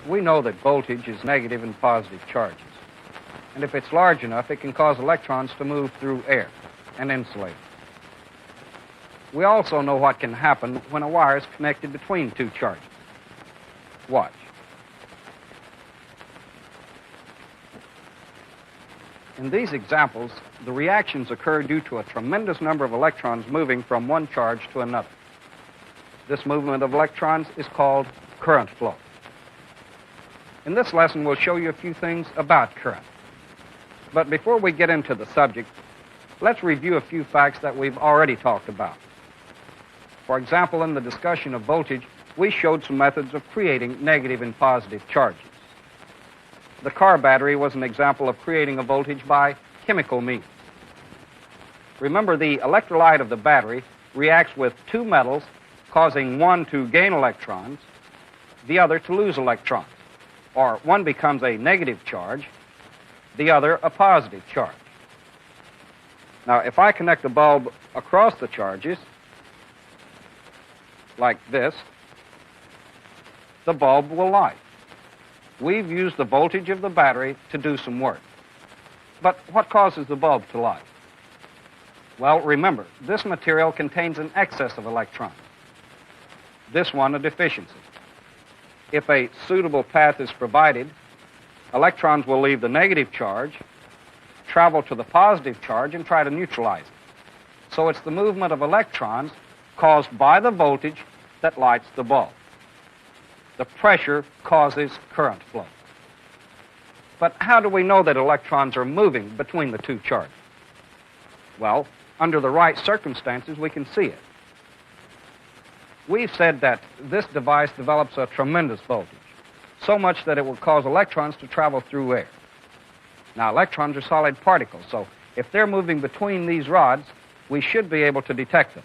we know that voltage is negative and positive charges. And if it's large enough, it can cause electrons to move through air and insulate. We also know what can happen when a wire is connected between two charges. Watch. In these examples, the reactions occur due to a tremendous number of electrons moving from one charge to another. This movement of electrons is called current flow. In this lesson, we'll show you a few things about current. But before we get into the subject, let's review a few facts that we've already talked about. For example, in the discussion of voltage, we showed some methods of creating negative and positive charges. The car battery was an example of creating a voltage by chemical means. Remember, the electrolyte of the battery reacts with two metals, causing one to gain electrons, the other to lose electrons. Or one becomes a negative charge, the other a positive charge. Now, if I connect a bulb across the charges, like this, the bulb will light. We've used the voltage of the battery to do some work. But what causes the bulb to light? Well, remember, this material contains an excess of electrons. This one a deficiency. If a suitable path is provided, electrons will leave the negative charge, travel to the positive charge, and try to neutralize it. So it's the movement of electrons caused by the voltage that lights the bulb. The pressure causes current flow. But how do we know that electrons are moving between the two charges? Well, under the right circumstances, we can see it. We've said that this device develops a tremendous voltage, so much that it will cause electrons to travel through air. Now, electrons are solid particles, so if they're moving between these rods, we should be able to detect them.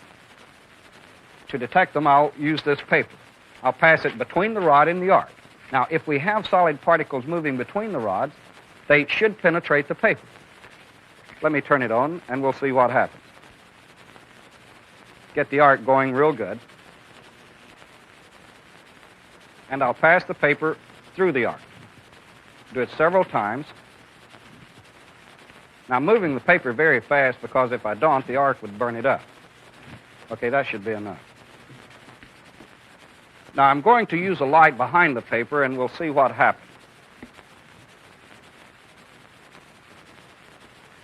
To detect them, I'll use this paper. I'll pass it between the rod and the arc. Now, if we have solid particles moving between the rods, they should penetrate the paper. Let me turn it on, and we'll see what happens. Get the arc going real good. And I'll pass the paper through the arc. Do it several times. Now, I'm moving the paper very fast because if I don't, the arc would burn it up. Okay, that should be enough. Now, I'm going to use a light behind the paper, and we'll see what happens.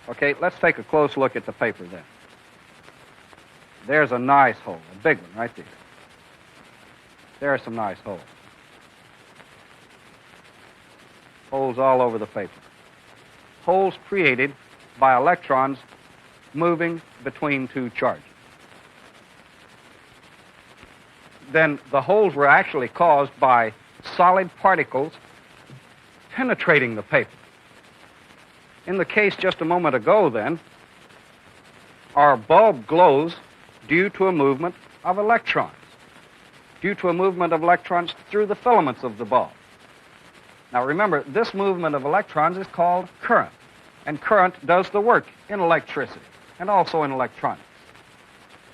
Okay, let's take a close look at the paper then. There's a nice hole, a big one right there. There are some nice holes. Holes all over the paper. Holes created by electrons moving between two charges. Then the holes were actually caused by solid particles penetrating the paper. In the case just a moment ago, then, our bulb glows due to a movement of electrons, due to a movement of electrons through the filaments of the bulb. Now remember, this movement of electrons is called current, and current does the work in electricity and also in electronics.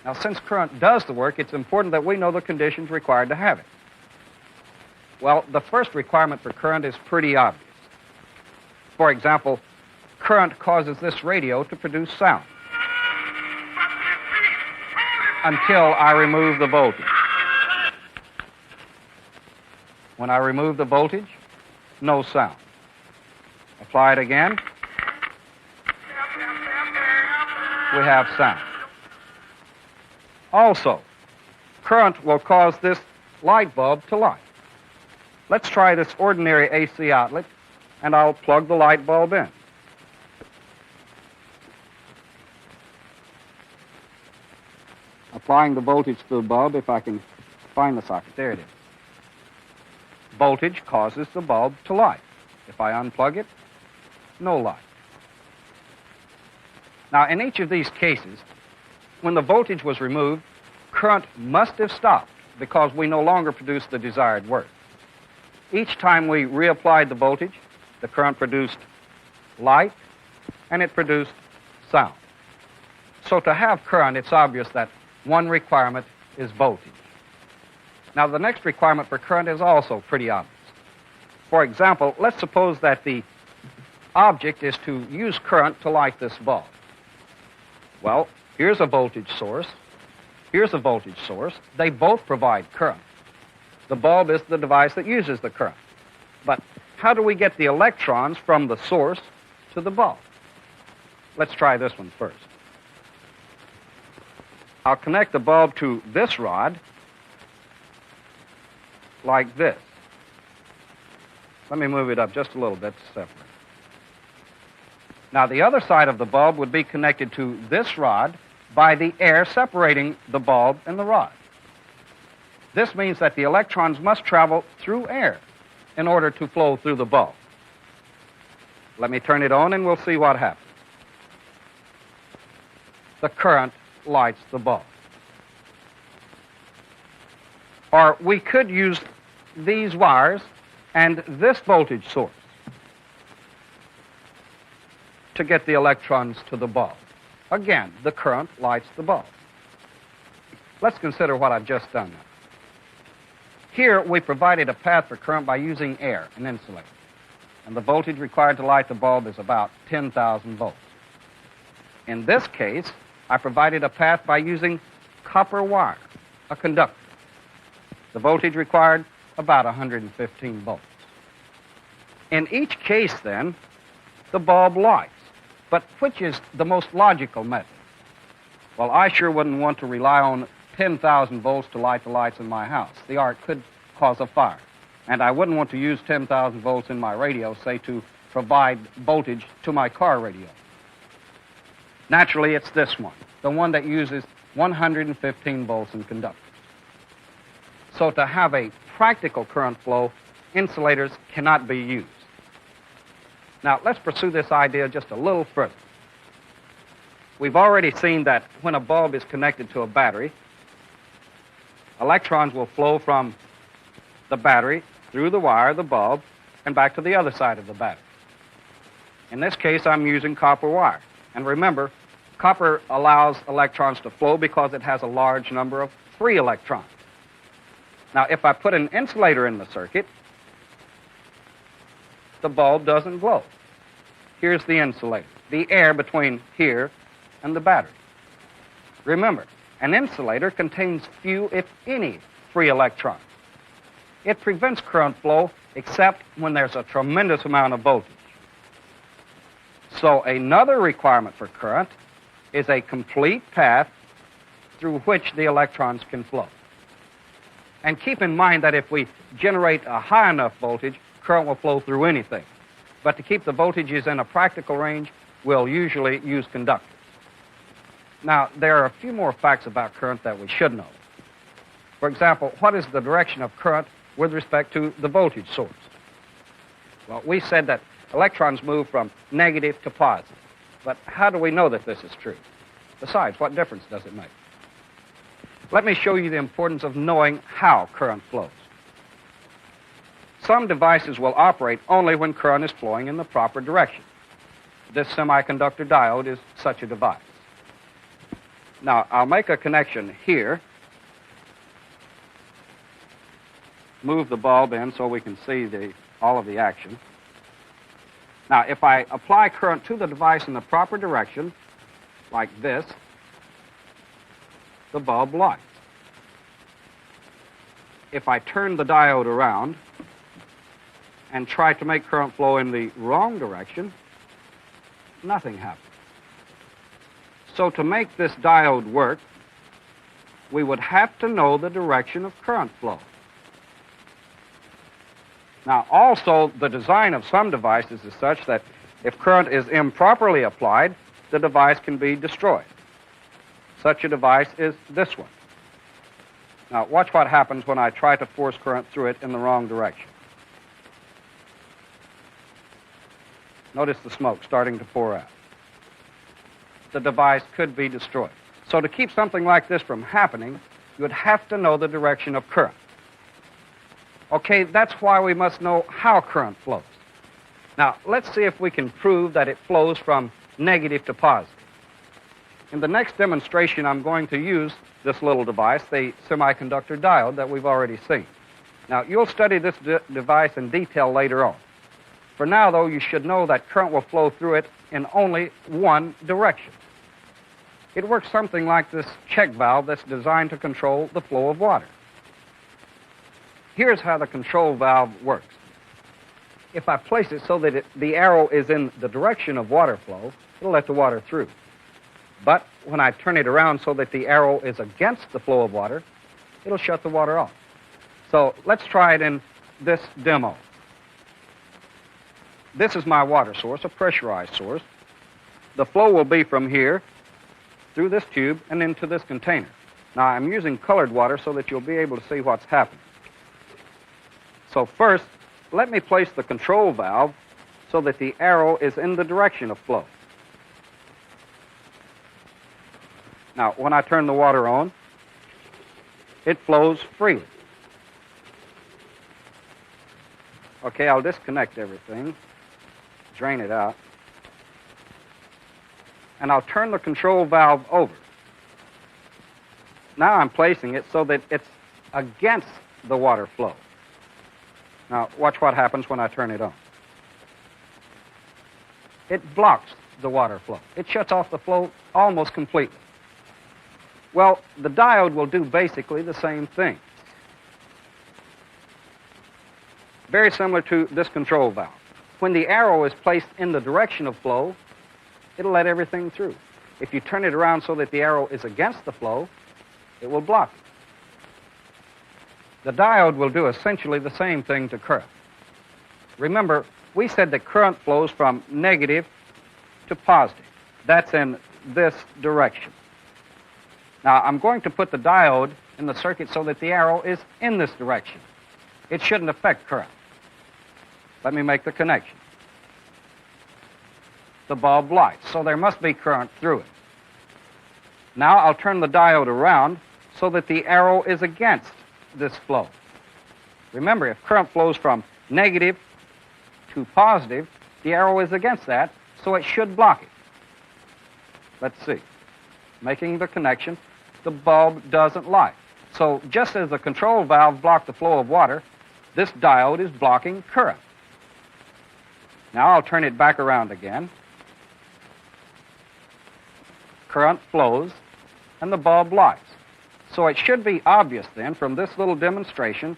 Now, since current does the work, it's important that we know the conditions required to have it. Well, the first requirement for current is pretty obvious. For example, current causes this radio to produce sound until I remove the voltage. When I remove the voltage, no sound. Apply it again. We have sound. Also, current will cause this light bulb to light. Let's try this ordinary AC outlet, and I'll plug the light bulb in. Applying the voltage to the bulb, if I can find the socket. There it is. Voltage causes the bulb to light. If I unplug it, no light. Now, in each of these cases, when the voltage was removed, current must have stopped because we no longer produced the desired work. Each time we reapplied the voltage, the current produced light and it produced sound. So to have current, it's obvious that one requirement is voltage. Now, the next requirement for current is also pretty obvious. For example, let's suppose that the object is to use current to light this bulb. Well, here's a voltage source. Here's a voltage source. They both provide current. The bulb is the device that uses the current. But how do we get the electrons from the source to the bulb? Let's try this one first. I'll connect the bulb to this rod like this. Let me move it up just a little bit to separate. Now, the other side of the bulb would be connected to this rod by the air separating the bulb and the rod. This means that the electrons must travel through air in order to flow through the bulb. Let me turn it on and we'll see what happens. The current lights the bulb. Or we could use these wires and this voltage source to get the electrons to the bulb. Again, the current lights the bulb. Let's consider what I've just done now. Here, we provided a path for current by using air, an insulator. And the voltage required to light the bulb is about 10,000 volts. In this case, I provided a path by using copper wire, a conductor. The voltage required about 115 volts. In each case, then, the bulb lights. But which is the most logical method? Well, I sure wouldn't want to rely on 10,000 volts to light the lights in my house. The arc could cause a fire. And I wouldn't want to use 10,000 volts in my radio, say, to provide voltage to my car radio. Naturally, it's this one, the one that uses 115 volts in conductors. So to have a practical current flow, insulators cannot be used. Now, let's pursue this idea just a little further. We've already seen that when a bulb is connected to a battery, electrons will flow from the battery through the wire, the bulb, and back to the other side of the battery. In this case, I'm using copper wire. And remember, copper allows electrons to flow because it has a large number of free electrons. Now, if I put an insulator in the circuit, the bulb doesn't glow. Here's the insulator, the air between here and the battery. Remember, an insulator contains few, if any, free electrons. It prevents current flow except when there's a tremendous amount of voltage. So another requirement for current is a complete path through which the electrons can flow. And keep in mind that if we generate a high enough voltage, current will flow through anything. But to keep the voltages in a practical range, we'll usually use conductors. Now, there are a few more facts about current that we should know. For example, what is the direction of current with respect to the voltage source? Well, we said that electrons move from negative to positive. But how do we know that this is true? Besides, what difference does it make? Let me show you the importance of knowing how current flows. Some devices will operate only when current is flowing in the proper direction. This semiconductor diode is such a device. Now, I'll make a connection here. Move the bulb in so we can see all of the action. Now, if I apply current to the device in the proper direction, like this, the bulb lights. If I turn the diode around and try to make current flow in the wrong direction, nothing happens. So to make this diode work, we would have to know the direction of current flow. Now, also, the design of some devices is such that if current is improperly applied, the device can be destroyed. Such a device is this one. Now, watch what happens when I try to force current through it in the wrong direction. Notice the smoke starting to pour out. The device could be destroyed. So to keep something like this from happening, you would have to know the direction of current. Okay, that's why we must know how current flows. Now, let's see if we can prove that it flows from negative to positive. In the next demonstration, I'm going to use this little device, the semiconductor diode that we've already seen. Now, you'll study this device in detail later on. For now, though, you should know that current will flow through it in only one direction. It works something like this check valve that's designed to control the flow of water. Here's how the control valve works. If I place it so that the arrow is in the direction of water flow, it'll let the water through. But when I turn it around so that the arrow is against the flow of water, it'll shut the water off. So let's try it in this demo. This is my water source, a pressurized source. The flow will be from here through this tube and into this container. Now, I'm using colored water so that you'll be able to see what's happening. So first, let me place the control valve so that the arrow is in the direction of flow. Now, when I turn the water on, it flows freely. Okay, I'll disconnect everything, drain it out, and I'll turn the control valve over. Now I'm placing it so that it's against the water flow. Now, watch what happens when I turn it on. It blocks the water flow. It shuts off the flow almost completely. Well, the diode will do basically the same thing. Very similar to this control valve. When the arrow is placed in the direction of flow, it'll let everything through. If you turn it around so that the arrow is against the flow, it will block it. The diode will do essentially the same thing to current. Remember, we said that current flows from negative to positive. That's in this direction. Now, I'm going to put the diode in the circuit so that the arrow is in this direction. It shouldn't affect current. Let me make the connection. The bulb lights, so there must be current through it. Now I'll turn the diode around so that the arrow is against this flow. Remember, if current flows from negative to positive, the arrow is against that, so it should block it. Let's see. Making the connection, the bulb doesn't light. So just as the control valve blocked the flow of water, this diode is blocking current. Now I'll turn it back around again. Current flows, and the bulb lights. So it should be obvious then from this little demonstration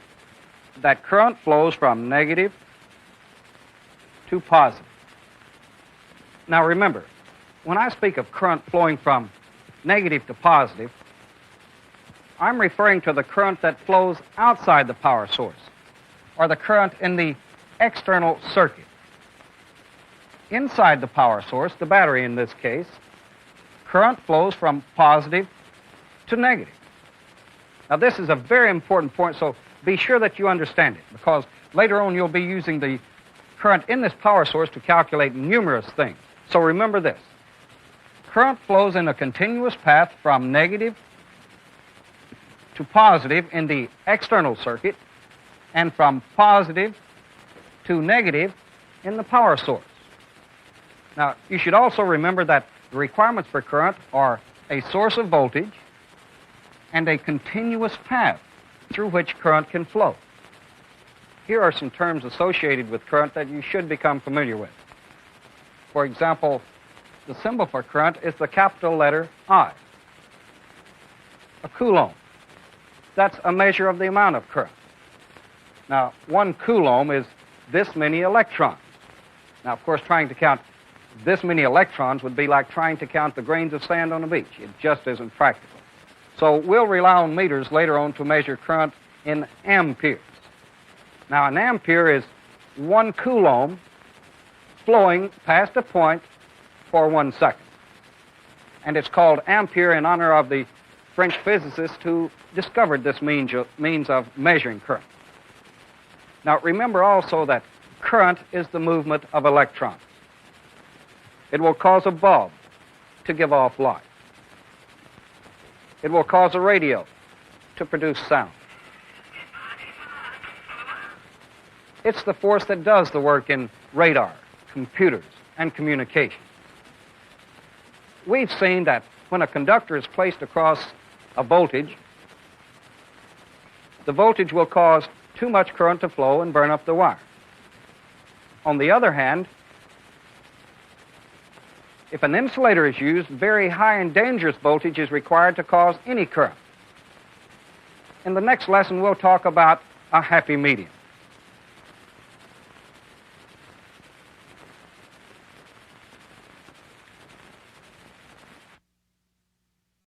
that current flows from negative to positive. Now remember, when I speak of current flowing from negative to positive, I'm referring to the current that flows outside the power source, or the current in the external circuit. Inside the power source, the battery in this case, current flows from positive to negative. Now, this is a very important point, so be sure that you understand it, because later on you'll be using the current in this power source to calculate numerous things. So remember this. Current flows in a continuous path from negative to positive in the external circuit, and from positive to negative in the power source. Now, you should also remember that the requirements for current are a source of voltage and a continuous path through which current can flow. Here are some terms associated with current that you should become familiar with. For example, the symbol for current is the capital letter I. A coulomb. That's a measure of the amount of current. Now, 1 coulomb is this many electrons. Now, of course, trying to count this many electrons would be like trying to count the grains of sand on a beach. It just isn't practical. So we'll rely on meters later on to measure current in amperes. Now, an ampere is 1 coulomb flowing past a point for 1 second. And it's called ampere in honor of the French physicist who discovered this means of measuring current. Now, remember also that current is the movement of electrons. It will cause a bulb to give off light. It will cause a radio to produce sound. It's the force that does the work in radar, computers, and communication. We've seen that when a conductor is placed across a voltage, the voltage will cause too much current to flow and burn up the wire. On the other hand, if an insulator is used, very high and dangerous voltage is required to cause any current. In the next lesson, we'll talk about a happy medium.